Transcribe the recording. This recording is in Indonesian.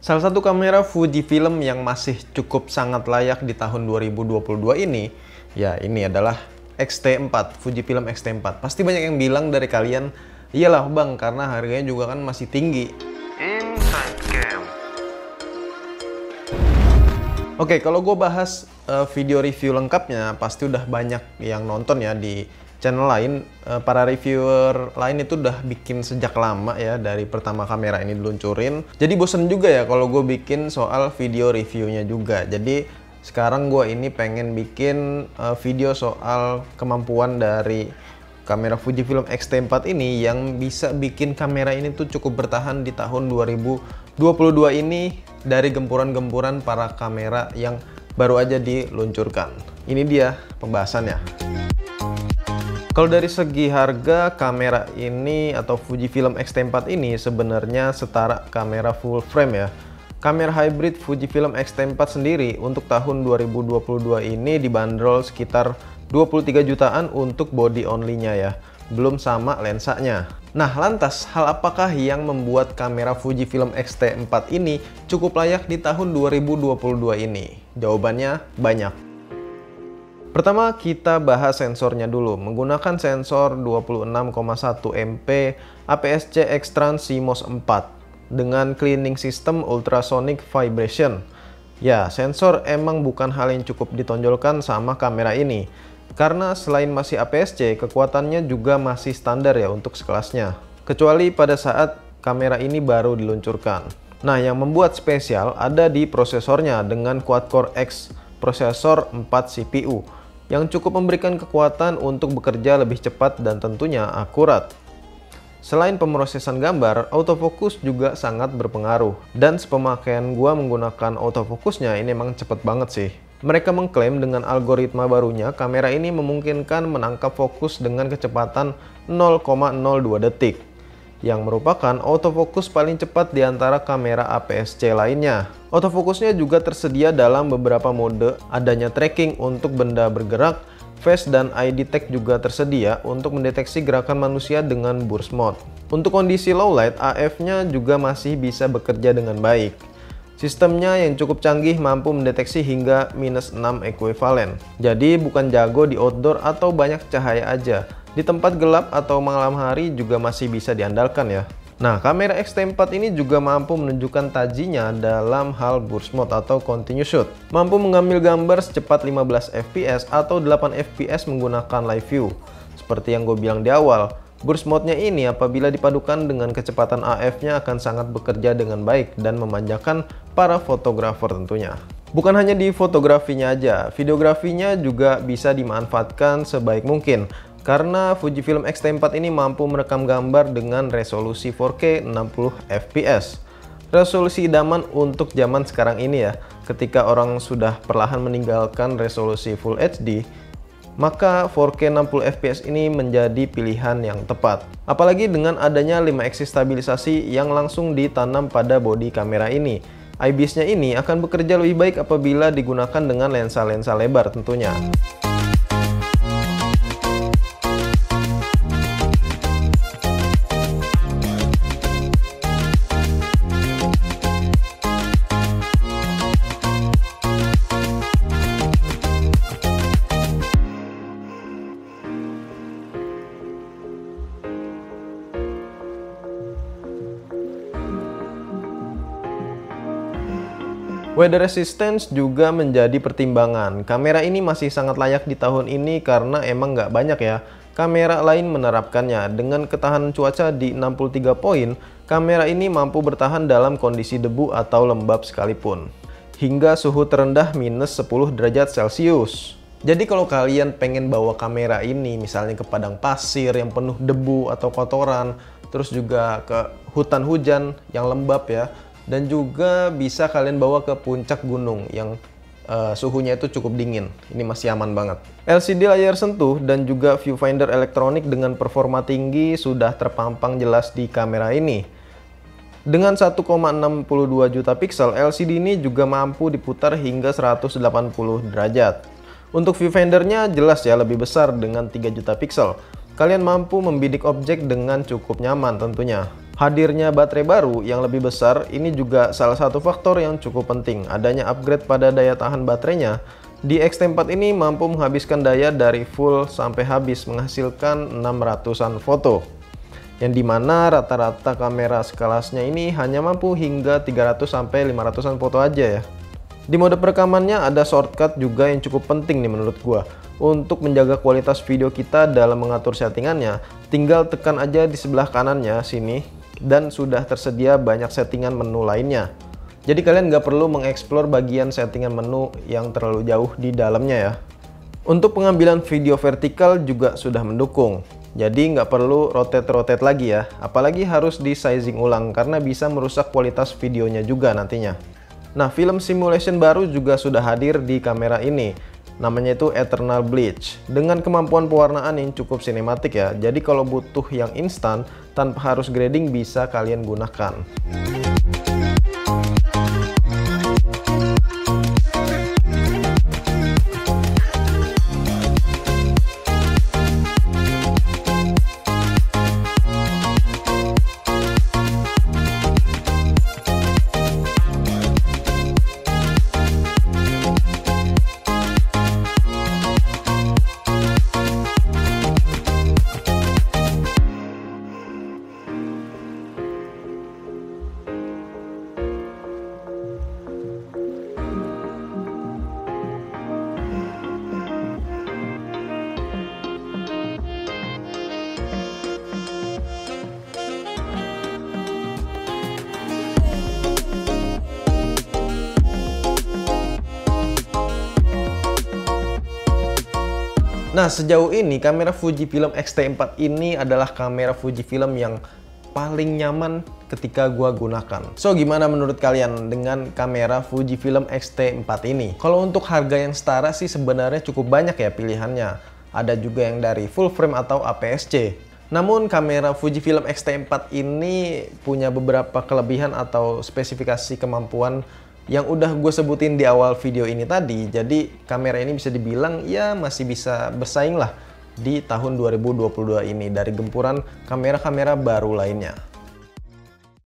Salah satu kamera Fujifilm yang masih cukup sangat layak di tahun 2022 ini, ya ini adalah X-T4, Fujifilm X-T4. Pasti banyak yang bilang dari kalian, iyalah bang, karena harganya juga kan masih tinggi. Inside Cam. Oke, kalau gue bahas video review lengkapnya, pasti udah banyak yang nonton ya di channel lain. Para reviewer lain itu udah bikin sejak lama ya, dari pertama kamera ini diluncurin. Jadi bosen juga ya kalau gue bikin soal video reviewnya juga. Jadi sekarang gue ini pengen bikin video soal kemampuan dari kamera Fujifilm X-T4 ini yang bisa bikin kamera ini tuh cukup bertahan di tahun 2022 ini dari gempuran-gempuran para kamera yang baru aja diluncurkan. Ini dia pembahasannya. Kalau dari segi harga, kamera ini atau Fujifilm X-T4 ini sebenarnya setara kamera full frame ya. Kamera hybrid Fujifilm X-T4 sendiri untuk tahun 2022 ini dibanderol sekitar 23 jutaan untuk body only-nya ya, belum sama lensanya. Nah, lantas hal apakah yang membuat kamera Fujifilm X-T4 ini cukup layak di tahun 2022 ini? Jawabannya banyak. Pertama, kita bahas sensornya dulu. Menggunakan sensor 26,1 MP APS-C X-Trans CMOS 4 dengan cleaning system ultrasonic vibration. Ya, sensor emang bukan hal yang cukup ditonjolkan sama kamera ini. Karena selain masih APS-C, kekuatannya juga masih standar ya untuk sekelasnya. Kecuali pada saat kamera ini baru diluncurkan. Nah, yang membuat spesial ada di prosesornya dengan quad-core X prosesor 4 CPU yang cukup memberikan kekuatan untuk bekerja lebih cepat dan tentunya akurat. Selain pemrosesan gambar, autofocus juga sangat berpengaruh. Dan sepemakaian gua menggunakan autofocusnya ini emang cepet banget sih. Mereka mengklaim dengan algoritma barunya, kamera ini memungkinkan menangkap fokus dengan kecepatan 0,02 detik. Yang merupakan autofocus paling cepat di antara kamera APS-C lainnya. Autofocusnya juga tersedia dalam beberapa mode, adanya tracking untuk benda bergerak, face dan eye detect juga tersedia untuk mendeteksi gerakan manusia dengan burst mode. Untuk kondisi low light, AF-nya juga masih bisa bekerja dengan baik. Sistemnya yang cukup canggih mampu mendeteksi hingga -6 ekuivalen. Jadi bukan jago di outdoor atau banyak cahaya aja. Di tempat gelap atau malam hari juga masih bisa diandalkan ya. Nah, kamera X-T4 ini juga mampu menunjukkan tajinya dalam hal burst mode atau continuous shoot. Mampu mengambil gambar secepat 15 fps atau 8 fps menggunakan live view. Seperti yang gue bilang di awal, burst mode-nya ini apabila dipadukan dengan kecepatan AF-nya akan sangat bekerja dengan baik dan memanjakan para fotografer tentunya. Bukan hanya di fotografinya aja, videografinya juga bisa dimanfaatkan sebaik mungkin. Karena Fujifilm X-T4 ini mampu merekam gambar dengan resolusi 4K 60 fps. Resolusi idaman untuk zaman sekarang ini ya. Ketika orang sudah perlahan meninggalkan resolusi Full HD, maka 4K 60 fps ini menjadi pilihan yang tepat. Apalagi dengan adanya 5 axis stabilisasi yang langsung ditanam pada bodi kamera ini. IBIS-nya ini akan bekerja lebih baik apabila digunakan dengan lensa-lensa lebar tentunya. Weather resistance juga menjadi pertimbangan. Kamera ini masih sangat layak di tahun ini karena emang nggak banyak ya kamera lain menerapkannya. Dengan ketahanan cuaca di 63 poin, kamera ini mampu bertahan dalam kondisi debu atau lembab sekalipun. Hingga suhu terendah -10 derajat Celcius. Jadi kalau kalian pengen bawa kamera ini misalnya ke padang pasir yang penuh debu atau kotoran, terus juga ke hutan hujan yang lembab ya, dan juga bisa kalian bawa ke puncak gunung yang suhunya itu cukup dingin. Ini masih aman banget. LCD layar sentuh dan juga viewfinder elektronik dengan performa tinggi sudah terpampang jelas di kamera ini. Dengan 1,62 juta pixel, LCD ini juga mampu diputar hingga 180 derajat. Untuk viewfindernya jelas ya lebih besar dengan 3 juta pixel. Kalian mampu membidik objek dengan cukup nyaman tentunya. Hadirnya baterai baru yang lebih besar ini juga salah satu faktor yang cukup penting. Adanya upgrade pada daya tahan baterainya. Di X-T4 ini mampu menghabiskan daya dari full sampai habis, menghasilkan 600-an foto. Yang dimana rata-rata kamera sekelasnya ini hanya mampu hingga 300 sampai 500-an foto aja ya. Di mode perekamannya ada shortcut juga yang cukup penting nih menurut gua. Untuk menjaga kualitas video kita dalam mengatur settingannya, tinggal tekan aja di sebelah kanannya sini dan sudah tersedia banyak settingan menu lainnya. Jadi kalian nggak perlu mengeksplor bagian settingan menu yang terlalu jauh di dalamnya ya. Untuk pengambilan video vertikal juga sudah mendukung. Jadi nggak perlu rotate-rotate lagi ya. Apalagi harus di sizing ulang karena bisa merusak kualitas videonya juga nantinya. Nah, film simulation baru juga sudah hadir di kamera ini. Namanya itu Eternal Bleach. Dengan kemampuan pewarnaan yang cukup sinematik ya. Jadi kalau butuh yang instan tanpa harus grading bisa kalian gunakan. Nah, sejauh ini kamera Fujifilm X-T4 ini adalah kamera Fujifilm yang paling nyaman ketika gua gunakan. So, gimana menurut kalian dengan kamera Fujifilm X-T4 ini? Kalau untuk harga yang setara sih sebenarnya cukup banyak ya pilihannya. Ada juga yang dari full frame atau APS-C. Namun kamera Fujifilm X-T4 ini punya beberapa kelebihan atau spesifikasi kemampuan yang udah gue sebutin di awal video ini tadi. Jadi kamera ini bisa dibilang ya masih bisa bersaing lah di tahun 2022 ini dari gempuran kamera-kamera baru lainnya.